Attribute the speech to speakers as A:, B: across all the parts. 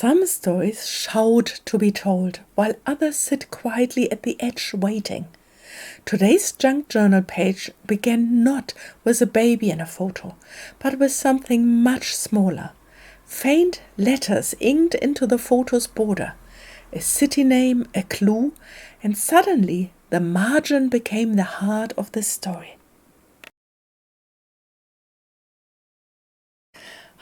A: Some stories shout to be told, while others sit quietly at the edge waiting. Today's junk journal page began not with a baby in a photo, but with something much smaller. Faint letters inked into the photo's border, a city name, a clue, and suddenly the margin became the heart of the story.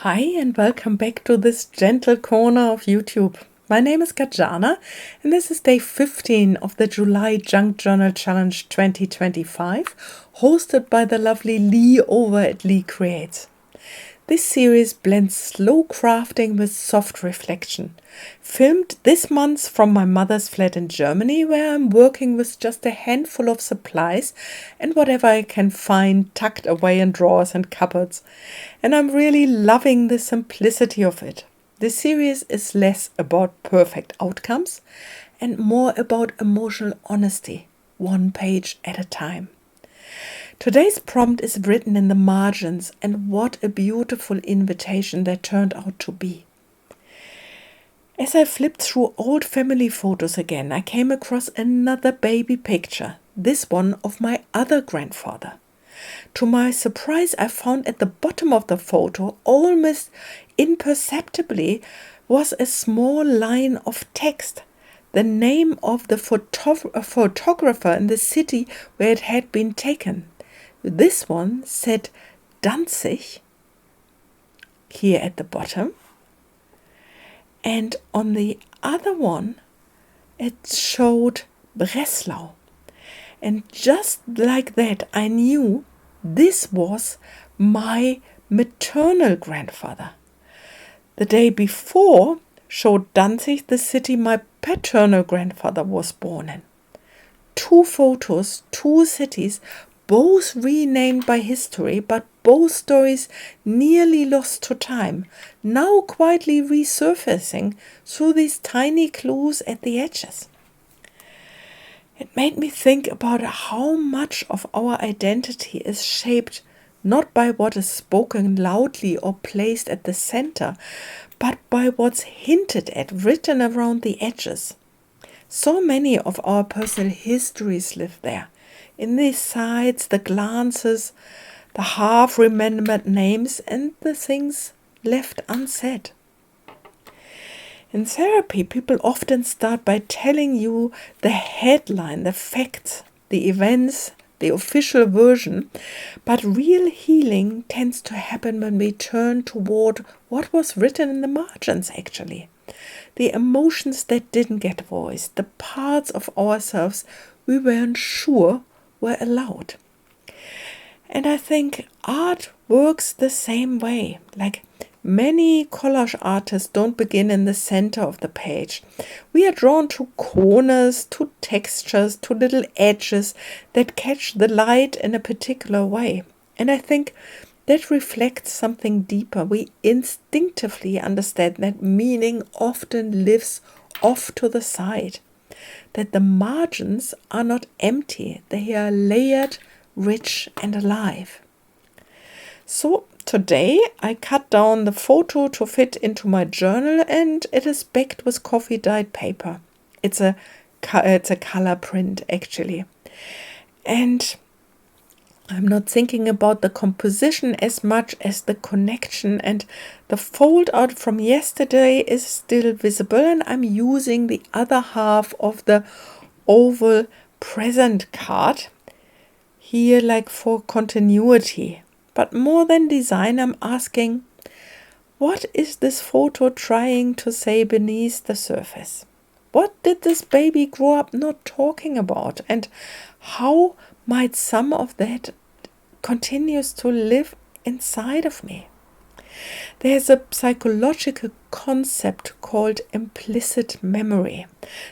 A: Hi and welcome back to this gentle corner of YouTube. My name is Garjana and this is day 15 of the July Junk Journal Challenge 2025, hosted by the lovely Lee over at Lee Creates. This series blends slow crafting with soft reflection. Filmed this month from my mother's flat in Germany, where I'm working with just a handful of supplies and whatever I can find tucked away in drawers and cupboards. And I'm really loving the simplicity of it. This series is less about perfect outcomes and more about emotional honesty, one page at a time. Today's prompt is written in the margins, and what a beautiful invitation that turned out to be. As I flipped through old family photos again, I came across another baby picture, this one of my other grandfather. To my surprise, I found at the bottom of the photo, almost imperceptibly, was a small line of text, the name of the photographer in the city where it had been taken. This one said Danzig here at the bottom, and on the other one it showed Breslau. And just like that, I knew this was my maternal grandfather. The day before showed Danzig, the city my paternal grandfather was born in. Two photos, two cities, both renamed by history, but both stories nearly lost to time, now quietly resurfacing through these tiny clues at the edges. It made me think about how much of our identity is shaped not by what is spoken loudly or placed at the center, but by what's hinted at, written around the edges. So many of our personal histories live there, in the sides, the glances, the half-remembered names, and the things left unsaid. In therapy, people often start by telling you the headline, the facts, the events, the official version, but real healing tends to happen when we turn toward what was written in the margins, actually. The emotions that didn't get voiced, the parts of ourselves we weren't sure were allowed. And I think art works the same way. Like many collage artists don't begin in the center of the page. We are drawn to corners, to textures, to little edges that catch the light in a particular way. And I think that reflects something deeper. We instinctively understand that meaning often lives off to the side, that the margins are not empty, they are layered, rich and alive. So today I cut down the photo to fit into my journal, and it is backed with coffee dyed paper. It's a color print actually. And I'm not thinking about the composition as much as the connection, and the fold out from yesterday is still visible, and I'm using the other half of the oval present card here like for continuity. But more than design, I'm asking, what is this photo trying to say beneath the surface? What did this baby grow up not talking about? And how might some of that continues to live inside of me? There's a psychological concept called implicit memory,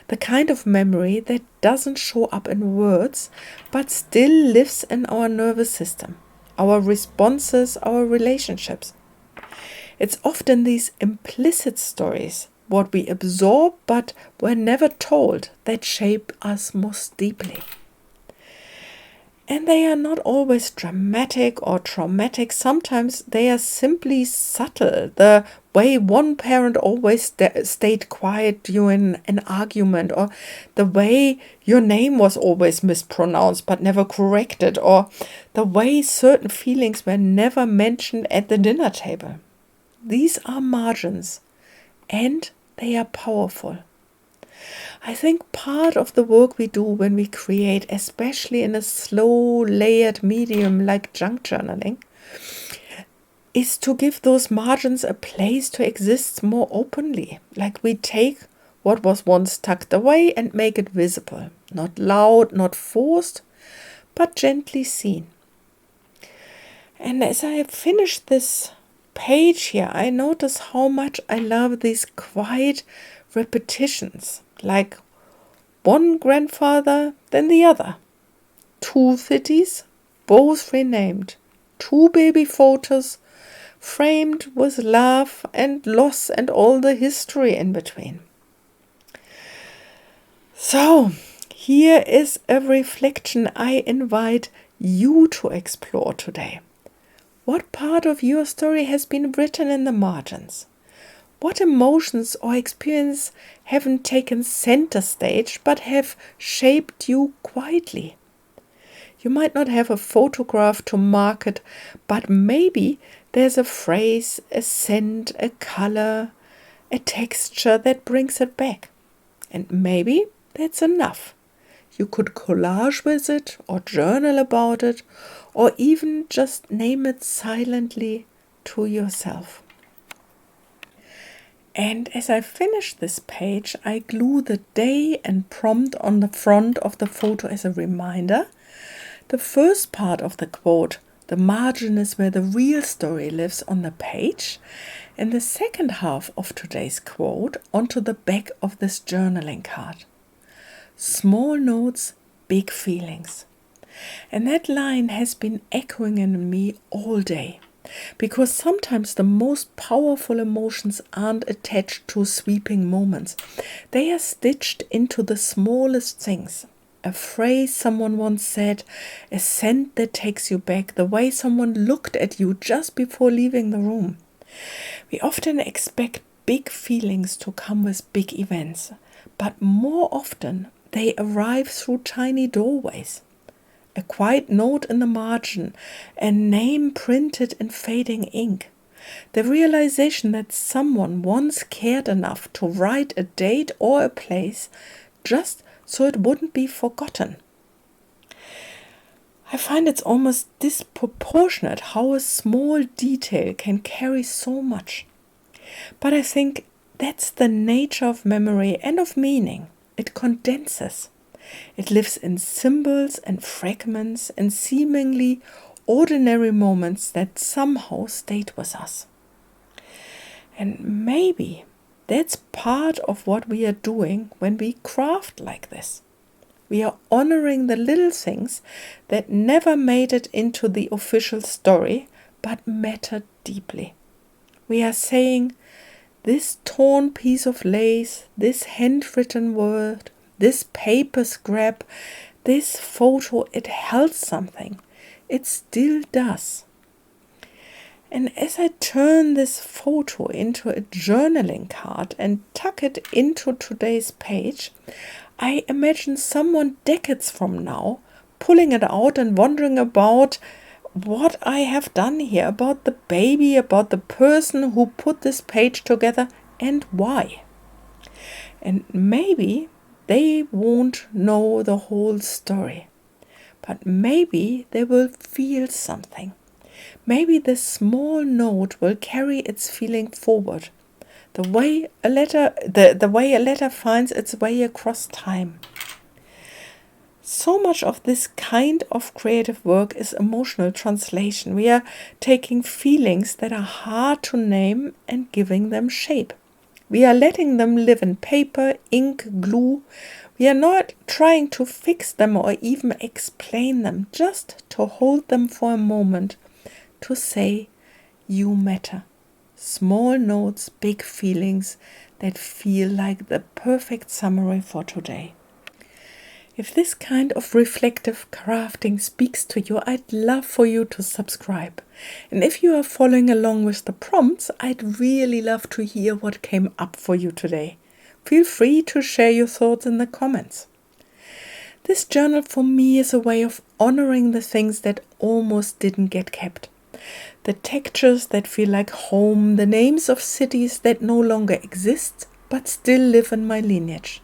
A: the kind of memory that doesn't show up in words, but still lives in our nervous system, our responses, our relationships. It's often these implicit stories, what we absorb but were never told, that shape us most deeply. And they are not always dramatic or traumatic. Sometimes they are simply subtle. The way one parent always stayed quiet during an argument, or the way your name was always mispronounced but never corrected, or the way certain feelings were never mentioned at the dinner table. These are margins, and they are powerful. I think part of the work we do when we create, especially in a slow, layered medium like junk journaling, is to give those margins a place to exist more openly. Like we take what was once tucked away and make it visible. Not loud, not forced, but gently seen. And as I finish this page here, I notice how much I love these quiet repetitions. Like one grandfather, then the other. 2 cities, both renamed. 2 baby photos, framed with love and loss and all the history in between. So, here is a reflection I invite you to explore today. What part of your story has been written in the margins? What emotions or experience haven't taken center stage but have shaped you quietly? You might not have a photograph to mark it, but maybe there's a phrase, a scent, a color, a texture that brings it back. And maybe that's enough. You could collage with it or journal about it or even just name it silently to yourself. And as I finish this page, I glue the day and prompt on the front of the photo as a reminder. The first part of the quote, the margin is where the real story lives, on the page, and the second half of today's quote onto the back of this journaling card. Small notes, big feelings. And that line has been echoing in me all day. Because sometimes the most powerful emotions aren't attached to sweeping moments. They are stitched into the smallest things. A phrase someone once said, a scent that takes you back, the way someone looked at you just before leaving the room. We often expect big feelings to come with big events, but more often they arrive through tiny doorways. A quiet note in the margin, a name printed in fading ink. The realization that someone once cared enough to write a date or a place just so it wouldn't be forgotten. I find it's almost disproportionate how a small detail can carry so much. But I think that's the nature of memory and of meaning. It condenses. It lives in symbols and fragments and seemingly ordinary moments that somehow stayed with us. And maybe that's part of what we are doing when we craft like this. We are honoring the little things that never made it into the official story but mattered deeply. We are saying, this torn piece of lace, this handwritten word, this paper scrap, this photo, it held something. It still does. And as I turn this photo into a journaling card and tuck it into today's page, I imagine someone decades from now pulling it out and wondering about what I have done here, about the baby, about the person who put this page together and why. And maybe they won't know the whole story, but maybe they will feel something. Maybe this small note will carry its feeling forward, the way a letter finds its way across time. So much of this kind of creative work is emotional translation. We are taking feelings that are hard to name and giving them shape. We are letting them live in paper, ink, glue. We are not trying to fix them or even explain them, just to hold them for a moment, to say, you matter. Small notes, big feelings that feel like the perfect summary for today. If this kind of reflective crafting speaks to you, I'd love for you to subscribe. And if you are following along with the prompts, I'd really love to hear what came up for you today. Feel free to share your thoughts in the comments. This journal for me is a way of honoring the things that almost didn't get kept. The textures that feel like home, the names of cities that no longer exist but still live in my lineage.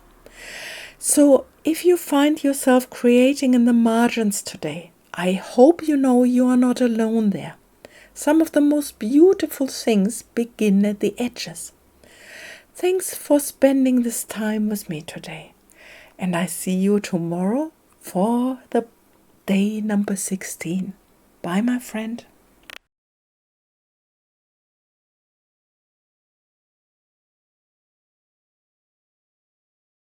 A: So if you find yourself creating in the margins today, I hope you know you are not alone there. Some of the most beautiful things begin at the edges. Thanks for spending this time with me today. And I see you tomorrow for the day number 16. Bye, my friend.